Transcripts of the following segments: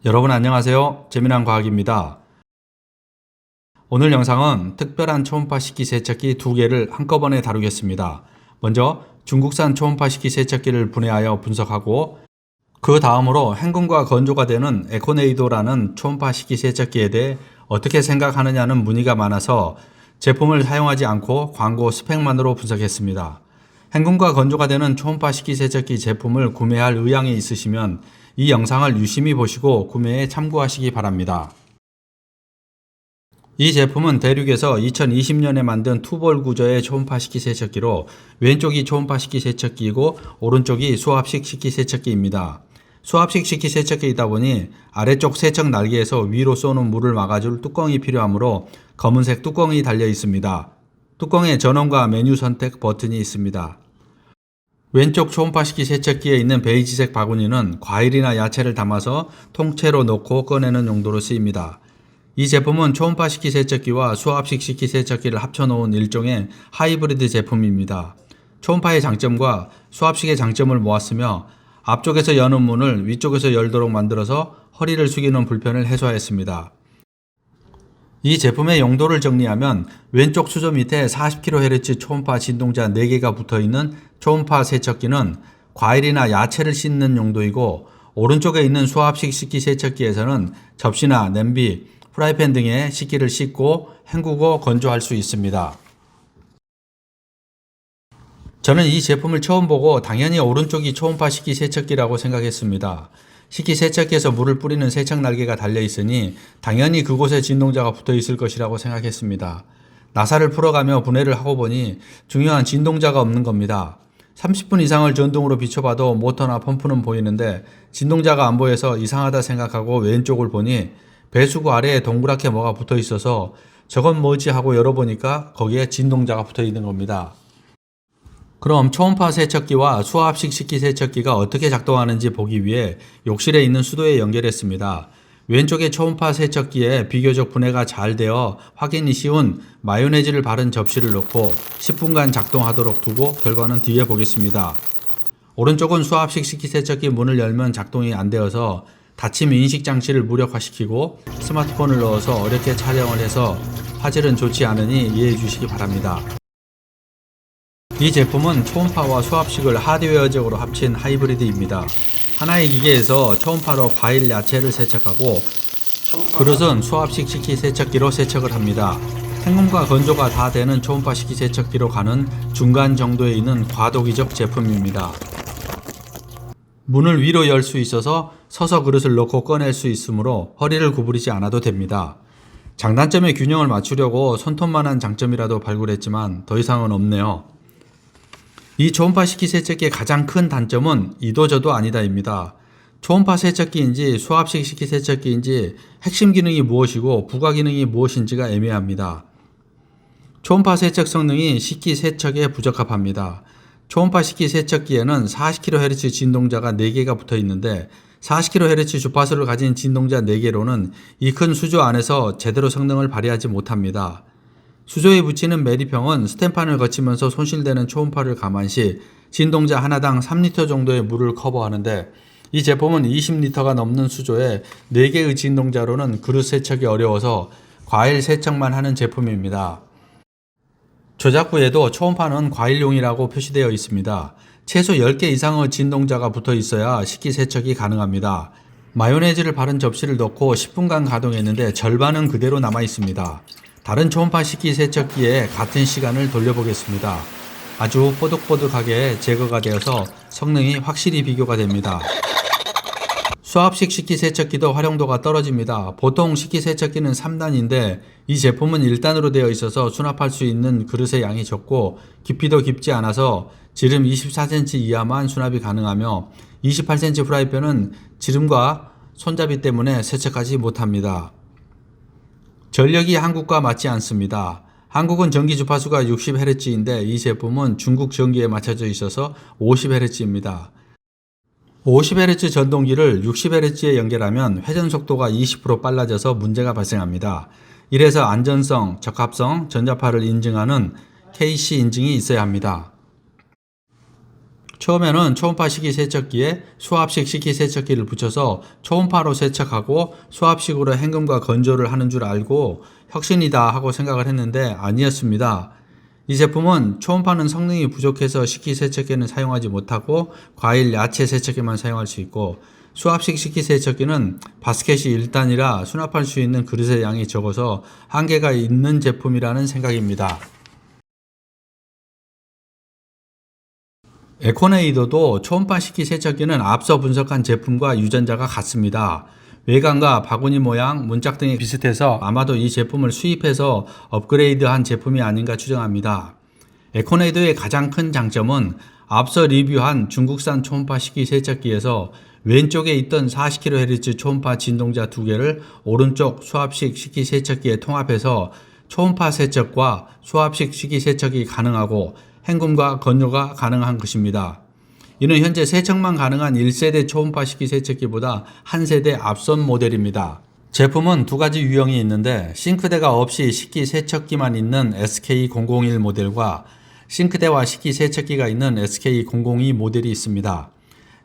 여러분 안녕하세요. 재미난 과학입니다. 오늘 영상은 특별한 초음파 식기세척기 2개를 한꺼번에 다루겠습니다. 먼저 중국산 초음파 식기세척기를 분해하여 분석하고 그 다음으로 행군과 건조가 되는 에코네이도라는 초음파 식기세척기에 대해 어떻게 생각하느냐는 문의가 많아서 제품을 사용하지 않고 광고 스펙만으로 분석했습니다. 행군과 건조가 되는 초음파 식기세척기 제품을 구매할 의향이 있으시면 이 영상을 유심히 보시고 구매에 참고하시기 바랍니다. 이 제품은 대륙에서 2020년에 만든 투볼 구조의 초음파 식기세척기로 왼쪽이 초음파 식기세척기이고 오른쪽이 수압식 식기세척기입니다. 수압식 식기세척기이다 보니 아래쪽 세척 날개에서 위로 쏘는 물을 막아줄 뚜껑이 필요하므로 검은색 뚜껑이 달려 있습니다. 뚜껑에 전원과 메뉴 선택 버튼이 있습니다. 왼쪽 초음파 식기세척기에 있는 베이지색 바구니는 과일이나 야채를 담아서 통째로 넣고 꺼내는 용도로 쓰입니다. 이 제품은 초음파 식기세척기와 수압식 식기세척기를 합쳐놓은 일종의 하이브리드 제품입니다. 초음파의 장점과 수압식의 장점을 모았으며 앞쪽에서 여는 문을 위쪽에서 열도록 만들어서 허리를 숙이는 불편을 해소하였습니다. 이 제품의 용도를 정리하면 왼쪽 수조 밑에 40kHz 초음파 진동자 4개가 붙어있는 초음파 세척기는 과일이나 야채를 씻는 용도이고 오른쪽에 있는 수압식 식기세척기에서는 접시나 냄비, 프라이팬 등의 식기를 씻고 헹구고 건조할 수 있습니다. 저는 이 제품을 처음 보고 당연히 오른쪽이 초음파 식기세척기라고 생각했습니다. 식기세척기에서 물을 뿌리는 세척 날개가 달려 있으니 당연히 그곳에 진동자가 붙어 있을 것이라고 생각했습니다. 나사를 풀어가며 분해를 하고 보니 중요한 진동자가 없는 겁니다. 30분 이상을 전등으로 비춰봐도 모터나 펌프는 보이는데 진동자가 안 보여서 이상하다 생각하고 왼쪽을 보니 배수구 아래에 동그랗게 뭐가 붙어 있어서 저건 뭐지 하고 열어보니까 거기에 진동자가 붙어 있는 겁니다. 그럼 초음파 세척기와 수압식 식기세척기가 어떻게 작동하는지 보기 위해 욕실에 있는 수도에 연결했습니다. 왼쪽의 초음파 세척기에 비교적 분해가 잘 되어 확인이 쉬운 마요네즈를 바른 접시를 놓고 10분간 작동하도록 두고 결과는 뒤에 보겠습니다. 오른쪽은 수압식 식기세척기 문을 열면 작동이 안 되어서 닫힘 인식 장치를 무력화시키고 스마트폰을 넣어서 어렵게 촬영을 해서 화질은 좋지 않으니 이해해 주시기 바랍니다. 이 제품은 초음파와 수압식을 하드웨어적으로 합친 하이브리드입니다. 하나의 기계에서 초음파로 과일, 야채를 세척하고 그릇은 수압식 식기세척기로 세척을 합니다. 행군과 건조가 다 되는 초음파 식기세척기로 가는 중간 정도에 있는 과도기적 제품입니다. 문을 위로 열 수 있어서 서서 그릇을 넣고 꺼낼 수 있으므로 허리를 구부리지 않아도 됩니다. 장단점의 균형을 맞추려고 손톱만한 장점이라도 발굴했지만 더 이상은 없네요. 이 초음파 식기세척기의 가장 큰 단점은 이도저도 아니다입니다. 초음파 세척기인지 수압식 식기세척기인지 핵심 기능이 무엇이고 부가 기능이 무엇인지가 애매합니다. 초음파 세척 성능이 식기세척에 부적합합니다. 초음파 식기세척기에는 40kHz 진동자가 4개가 붙어 있는데 40kHz 주파수를 가진 진동자 4개로는 이 큰 수조 안에서 제대로 성능을 발휘하지 못합니다. 수조에 붙이는 매립형은 스텐판을 거치면서 손실되는 초음파를 감안시 진동자 하나당 3리터 정도의 물을 커버하는데 이 제품은 20리터가 넘는 수조에 4개의 진동자로는 그릇 세척이 어려워서 과일 세척만 하는 제품입니다. 조작부에도 초음파는 과일용이라고 표시되어 있습니다. 최소 10개 이상의 진동자가 붙어 있어야 식기세척이 가능합니다. 마요네즈를 바른 접시를 넣고 10분간 가동했는데 절반은 그대로 남아 있습니다. 다른 초음파 식기세척기에 같은 시간을 돌려보겠습니다. 아주 뽀득뽀득하게 제거가 되어서 성능이 확실히 비교가 됩니다. 수압식 식기세척기도 활용도가 떨어집니다. 보통 식기세척기는 3단인데 이 제품은 1단으로 되어 있어서 수납할 수 있는 그릇의 양이 적고 깊이도 깊지 않아서 지름 24cm 이하만 수납이 가능하며 28cm 프라이팬은 지름과 손잡이 때문에 세척하지 못합니다. 전력이 한국과 맞지 않습니다. 한국은 전기 주파수가 60Hz인데 이 제품은 중국 전기에 맞춰져 있어서 50Hz입니다. 50Hz 전동기를 60Hz에 연결하면 회전 속도가 20% 빨라져서 문제가 발생합니다. 이래서 안전성, 적합성, 전자파를 인증하는 KC 인증이 있어야 합니다. 처음에는 초음파 식기세척기에 수압식 식기세척기를 붙여서 초음파로 세척하고 수압식으로 헹굼과 건조를 하는 줄 알고 혁신이다 하고 생각을 했는데 아니었습니다. 이 제품은 초음파는 성능이 부족해서 식기세척기에는 사용하지 못하고 과일, 야채 세척기만 사용할 수 있고, 수압식 식기세척기는 바스켓이 1단이라 수납할 수 있는 그릇의 양이 적어서 한계가 있는 제품이라는 생각입니다. 에코네이더도 초음파 식기세척기는 앞서 분석한 제품과 유전자가 같습니다. 외관과 바구니 모양, 문짝 등이 비슷해서 아마도 이 제품을 수입해서 업그레이드한 제품이 아닌가 추정합니다. 에코네이더의 가장 큰 장점은 앞서 리뷰한 중국산 초음파 식기세척기에서 왼쪽에 있던 40kHz 초음파 진동자 2개를 오른쪽 수압식 식기세척기에 통합해서 초음파 세척과 수압식 식기세척이 가능하고 헹굼과 건조가 가능한 것입니다. 이는 현재 세척만 가능한 1세대 초음파 식기세척기보다 한 세대 앞선 모델입니다. 제품은 두 가지 유형이 있는데, 싱크대가 없이 식기세척기만 있는 SK001 모델과 싱크대와 식기세척기가 있는 SK002 모델이 있습니다.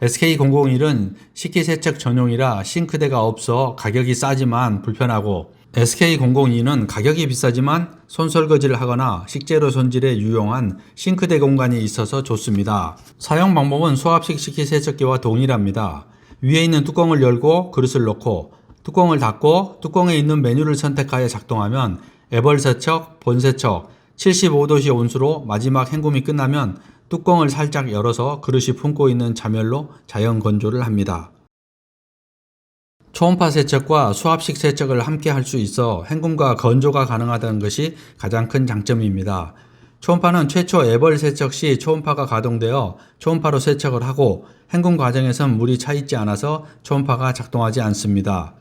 SK001은 식기세척 전용이라 싱크대가 없어 가격이 싸지만 불편하고, SK002는 가격이 비싸지만 손설거지를 하거나 식재료 손질에 유용한 싱크대 공간이 있어서 좋습니다. 사용 방법은 수압식 식기세척기와 동일합니다. 위에 있는 뚜껑을 열고 그릇을 넣고 뚜껑을 닫고 뚜껑에 있는 메뉴를 선택하여 작동하면 애벌 세척, 본 세척, 75도씨 온수로 마지막 헹굼이 끝나면 뚜껑을 살짝 열어서 그릇이 품고 있는 자멸로 자연 건조를 합니다. 초음파 세척과 수압식 세척을 함께 할 수 있어 헹굼과 건조가 가능하다는 것이 가장 큰 장점입니다. 초음파는 최초 애벌 세척 시 초음파가 가동되어 초음파로 세척을 하고, 헹굼 과정에선 물이 차 있지 않아서 초음파가 작동하지 않습니다.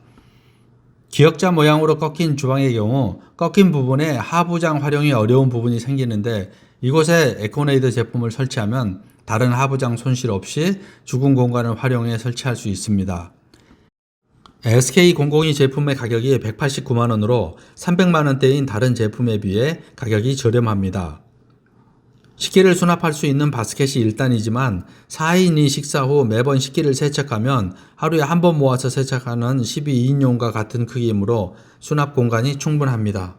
기역자 모양으로 꺾인 주방의 경우 꺾인 부분에 하부장 활용이 어려운 부분이 생기는데, 이곳에 에코네이더 제품을 설치하면 다른 하부장 손실 없이 죽은 공간을 활용해 설치할 수 있습니다. SK002 제품의 가격이 189만원으로 300만원대인 다른 제품에 비해 가격이 저렴합니다. 식기를 수납할 수 있는 바스켓이 1단이지만 4인이 식사 후 매번 식기를 세척하면 하루에 한 번 모아서 세척하는 12인용과 같은 크기이므로 수납 공간이 충분합니다.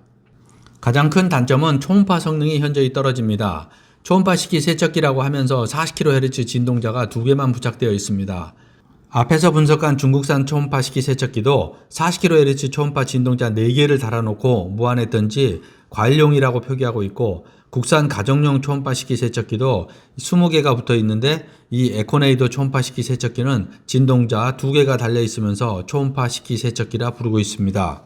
가장 큰 단점은 초음파 성능이 현저히 떨어집니다. 초음파 식기 세척기라고 하면서 40kHz 진동자가 2개만 부착되어 있습니다. 앞에서 분석한 중국산 초음파 식기 세척기도 40kHz 초음파 진동자 4개를 달아놓고 무한했던지 과일용이라고 표기하고 있고, 국산 가정용 초음파 식기 세척기도 20개가 붙어 있는데, 이 에코네이더 초음파 식기 세척기는 진동자 2개가 달려 있으면서 초음파 식기 세척기라 부르고 있습니다.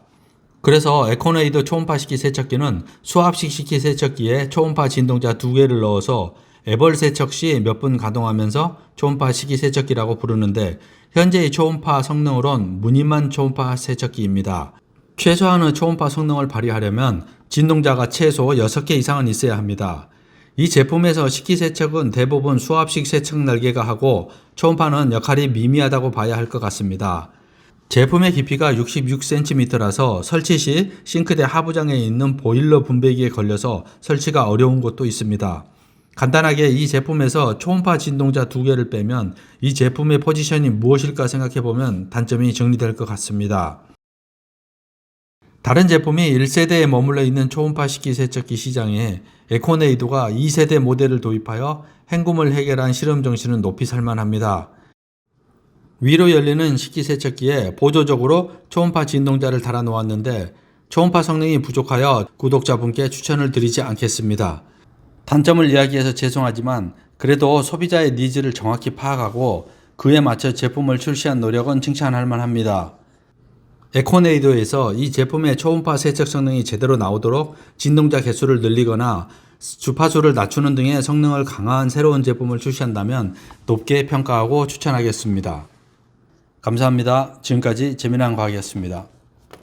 그래서 에코네이더 초음파 식기 세척기는 수압식 식기 세척기에 초음파 진동자 2개를 넣어서 애벌 세척 시 몇 분 가동하면서 초음파 식기 세척기라고 부르는데, 현재의 초음파 성능으론 무늬만 초음파 세척기입니다. 최소한의 초음파 성능을 발휘하려면 진동자가 최소 6개 이상은 있어야 합니다. 이 제품에서 식기세척은 대부분 수압식 세척 날개가 하고 초음파는 역할이 미미하다고 봐야 할 것 같습니다. 제품의 깊이가 66cm라서 설치 시 싱크대 하부장에 있는 보일러 분배기에 걸려서 설치가 어려운 곳도 있습니다. 간단하게 이 제품에서 초음파 진동자 2개를 빼면 이 제품의 포지션이 무엇일까 생각해보면 단점이 정리될 것 같습니다. 다른 제품이 1세대에 머물러 있는 초음파 식기 세척기 시장에 에코네이더가 2세대 모델을 도입하여 헹굼을 해결한 실험 정신은 높이 살만합니다. 위로 열리는 식기 세척기에 보조적으로 초음파 진동자를 달아 놓았는데, 초음파 성능이 부족하여 구독자분께 추천을 드리지 않겠습니다. 단점을 이야기해서 죄송하지만 그래도 소비자의 니즈를 정확히 파악하고 그에 맞춰 제품을 출시한 노력은 칭찬할 만합니다. 에코네이더에서 이 제품의 초음파 세척 성능이 제대로 나오도록 진동자 개수를 늘리거나 주파수를 낮추는 등의 성능을 강화한 새로운 제품을 출시한다면 높게 평가하고 추천하겠습니다. 감사합니다. 지금까지 재미난 과학이었습니다.